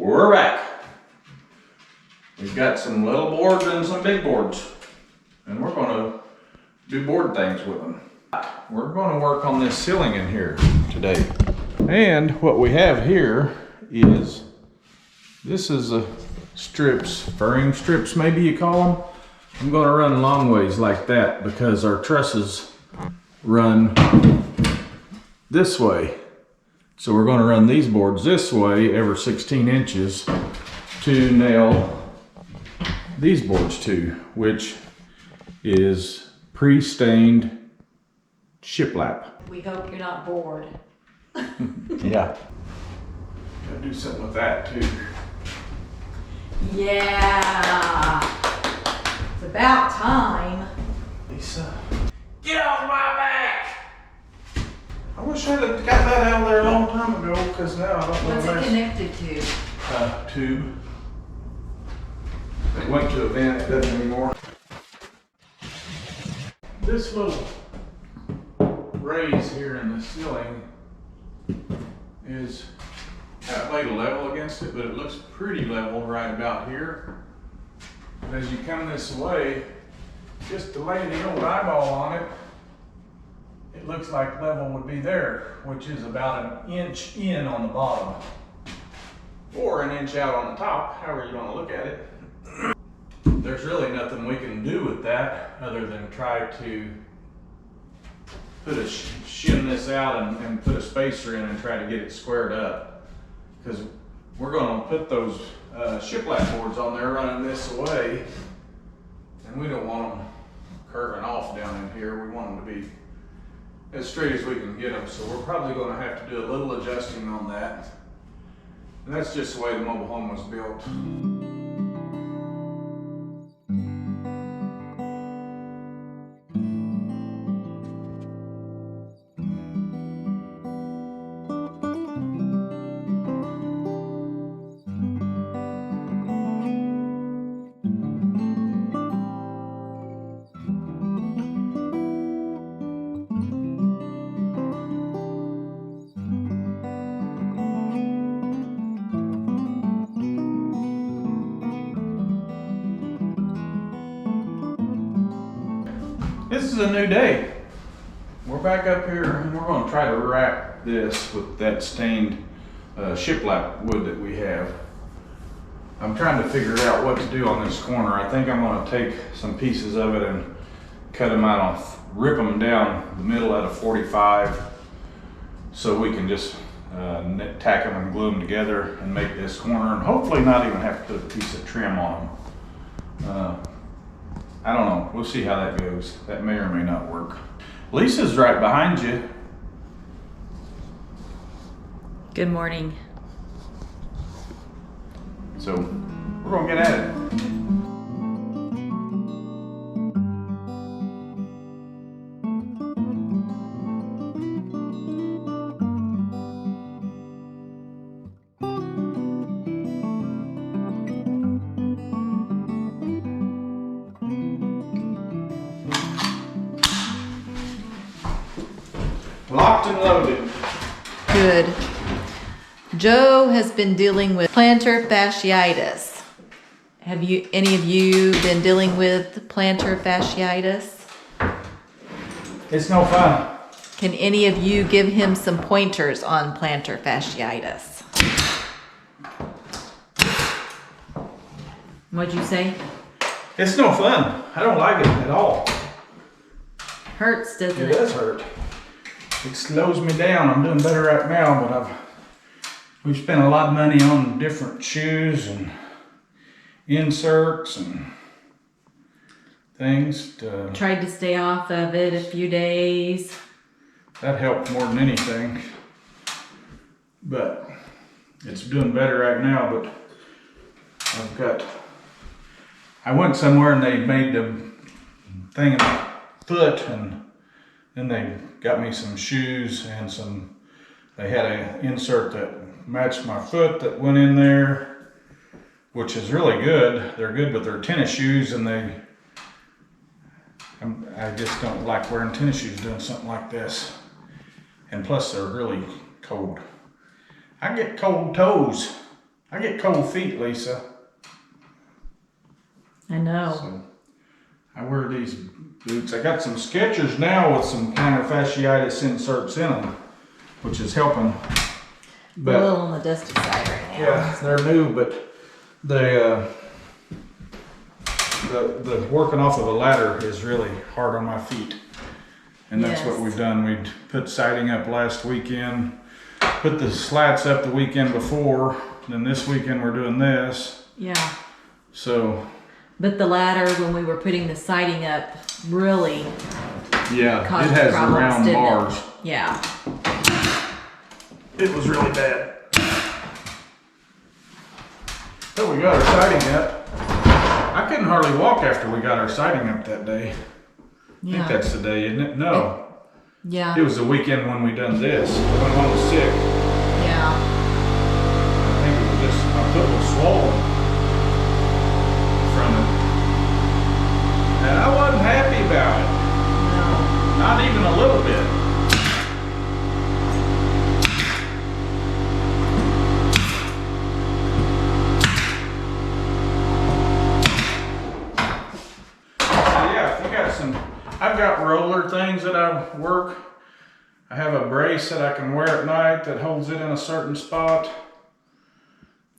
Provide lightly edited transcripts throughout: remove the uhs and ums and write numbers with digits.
We're back. We've got some little boards and some big boards, and we're gonna do board things with them. We're gonna work on this ceiling in here today. And what we have here is, this is a strips, furring strips maybe you call them. I'm gonna run long ways like that because our trusses run this way. So we're gonna run these boards this way every 16 inches to nail these boards to, which is pre-stained shiplap. We hope you're not bored. Yeah. Gotta do something with that too. Yeah. It's about time. Lisa, get off my back! I wish I'd have got that out of there a long time ago, because now I don't know What's where it connected to? tube. It went to a vent, it doesn't anymore. This little raise here in the ceiling is got laid a level against it, but it looks pretty level right about here. But as you come this way, just to lay the old eyeball on it, it looks like level would be there, which is about an inch in on the bottom, or an inch out on the top, however you want to look at it. There's really nothing we can do with that other than try to put a shim this out and put a spacer in and try to get it squared up. Because we're going to put those shiplap boards on there running this away, and we don't want them curving off down in here. We want them to be as straight as we can get them. So we're probably going to have to do a little adjusting on that. And that's just the way the mobile home was built. This is a new day. We're back up here and we're going to try to wrap this with that stained shiplap wood that we have. I'm trying to figure out what to do on this corner. I think I'm going to take some pieces of it and cut them out, rip them down the middle at a 45 so we can just tack them and glue them together and make this corner, and hopefully not even have to put a piece of trim on them. I don't know. We'll see how that goes. That may or may not work. Lisa's right behind you. Good morning. So we're gonna get at it. Locked and loaded. Good. Joe has been dealing with plantar fasciitis. Have any of you been dealing with plantar fasciitis? It's no fun. Can any of you give him some pointers on plantar fasciitis? What'd you say? It's no fun. I don't like it at all. Hurts, doesn't it? It does hurt. It slows me down. I'm doing better right now, but we've spent a lot of money on different shoes and inserts and things. Tried to stay off of it a few days. That helped more than anything. But it's doing better right now, but I went somewhere and they made the thing in my foot, and then they got me some shoes and they had an insert that matched my foot that went in there, which is really good. They're good with their tennis shoes, and I just don't like wearing tennis shoes doing something like this. And plus they're really cold. I get cold toes. I get cold feet, Lisa. I know. So I wear these boots. I got some Skechers now with some plantar fasciitis inserts in them, which is helping. But, a little on the dusty side right now. yeah, they're new, but the working off of a ladder is really hard on my feet. And that's Yes. what we've done. We put siding up last weekend, put the slats up the weekend before, then this weekend we're doing this. Yeah. So, But the ladder, when we were putting the siding up, really yeah, caused it has the problems, round didn't bars. it? Yeah. It was really bad. So we got our siding up. I couldn't hardly walk after we got our siding up that day. I Yeah. think that's the day, isn't it? No. Yeah. It was the weekend when we done this, when I was sick. Yeah. I think it was just, my foot was swollen from it. And I wasn't happy about it. No. Not even a little bit. I've got roller things that I work. I have a brace that I can wear at night that holds it in a certain spot.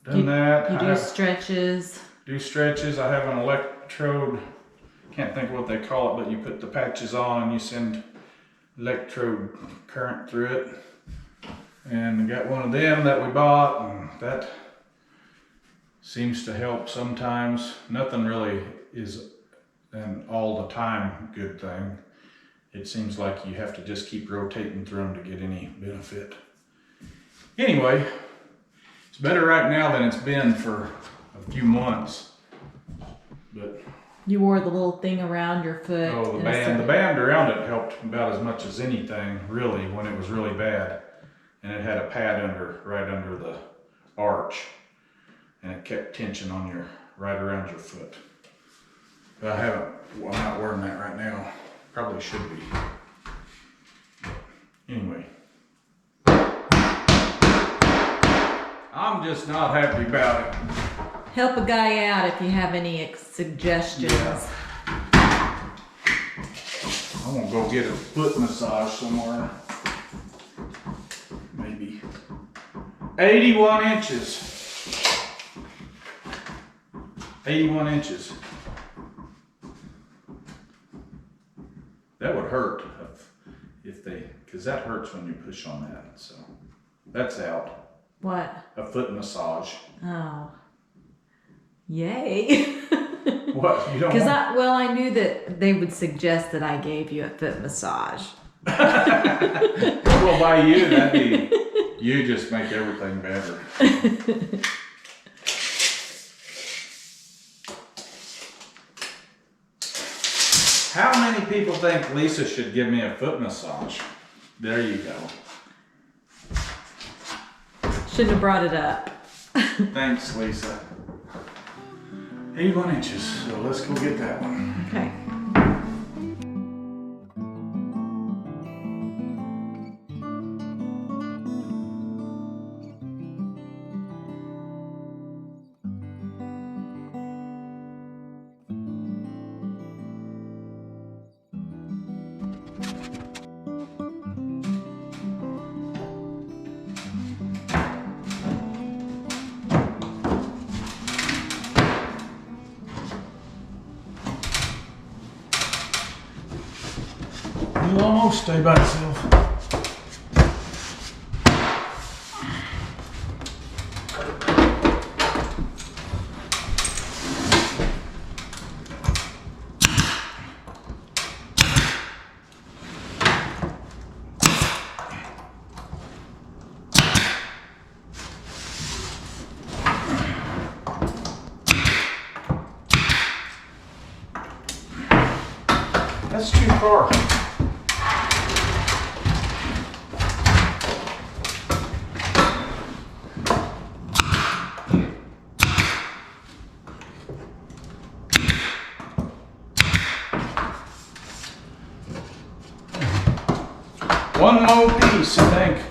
Done that. You I do have- stretches. do stretches. I have an electrode. Can't think what they call it, but you put the patches on and you send electrode current through it. And I got one of them that we bought, and that seems to help sometimes. Nothing really is an all the time good thing. It seems like you have to just keep rotating through them to get any benefit. Anyway, it's better right now than it's been for a few months. But You wore the little thing around your foot. oh, the and band, the stuff. band around it helped about as much as anything, really, when it was really bad. And it had a pad right under the arch, and it kept tension on your right around your foot. But I'm not wearing that right now. Probably should be. Anyway. I'm just not happy about it. Help a guy out if you have any suggestions. Yeah. I'm gonna go get a foot massage somewhere. Maybe. 81 inches. 81 inches. That would hurt if they, because that hurts when you push on that. So that's out. What? A foot massage. Oh. Yay. What? You don't Because want? I knew that they would suggest that I gave you a foot massage. Well, by you, that'd be, you just make everything better. How many people think Lisa should give me a foot massage? There you go. Shouldn't have brought it up. Thanks, Lisa. 81 inches, so let's go get that one. Okay. It'll almost stay by itself. That's too far. One more piece, I think.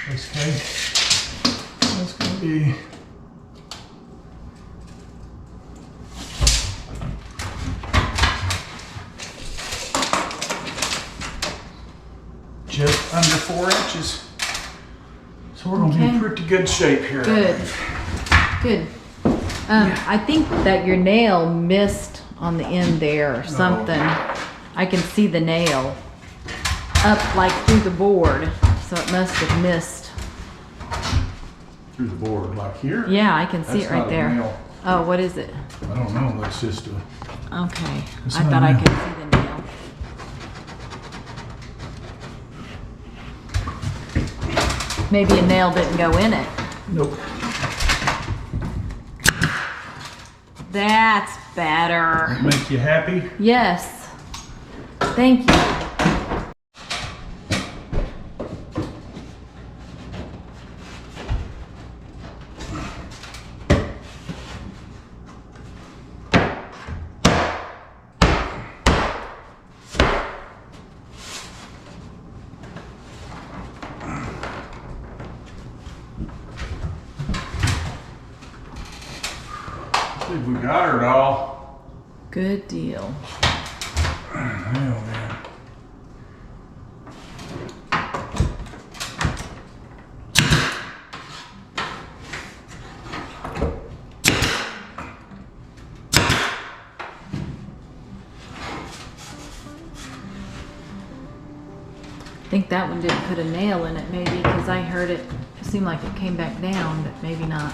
Okay. That's gonna be 4 inches. So we're gonna be in Okay. pretty good shape here. Good. Good. I think that your nail missed on the end there or something. I can see the nail up like through the board, so it must have missed. Through the board, like here? Yeah, I can see That's it right not a there. nail. Oh, what is it? I don't know, that's just a... Okay. It's I not thought a I nail. could see the nail. Maybe a nail didn't go in it. Nope. That's better. Make you happy? Yes. Thank you. I think we got her all. Good deal. Oh, man. I think that one didn't put a nail in it maybe because I heard it seemed like it came back down, but maybe not.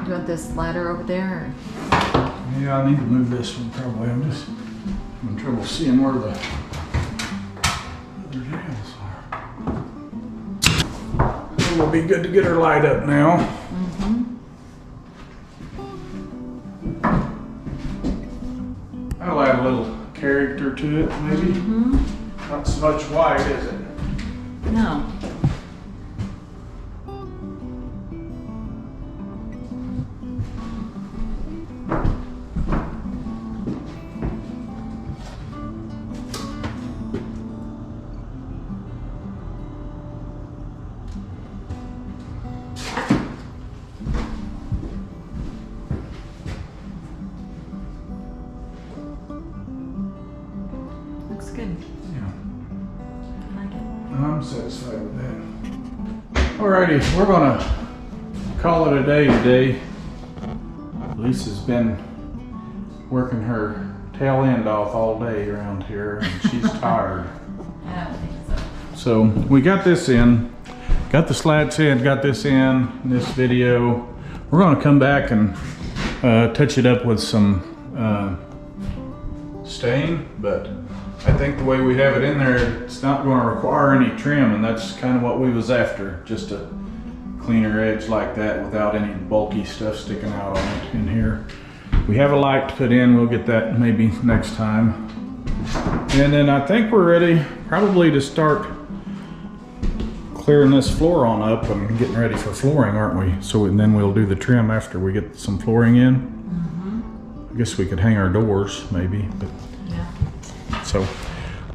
Do you want this ladder over there? Yeah, I need to move this one probably. I'm just having trouble seeing where the other nails are. It'll be good to get her light up now. I'll add a little character to it, maybe. Not so much white, is it? No. Looks good. Yeah. I like it. I'm satisfied with that. Alrighty, we're gonna call it a day today. Lisa's been working her tail end off all day around here and she's tired. I don't think so. So we got this in, got the slats in, got this in this video. We're gonna come back and touch it up with some stain, but I think the way we have it in there, it's not going to require any trim, and that's kind of what we was after, just a cleaner edge like that without any bulky stuff sticking out on it in here. We have a light to put in, we'll get that maybe next time. And then I think we're ready probably to start clearing this floor on up and getting ready for flooring, aren't we? So and then we'll do the trim after we get some flooring in. I guess we could hang our doors maybe, but Yeah. so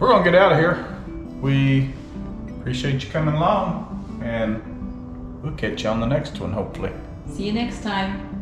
we're gonna get out of here. We appreciate you coming along and we'll catch you on the next one hopefully. See you next time.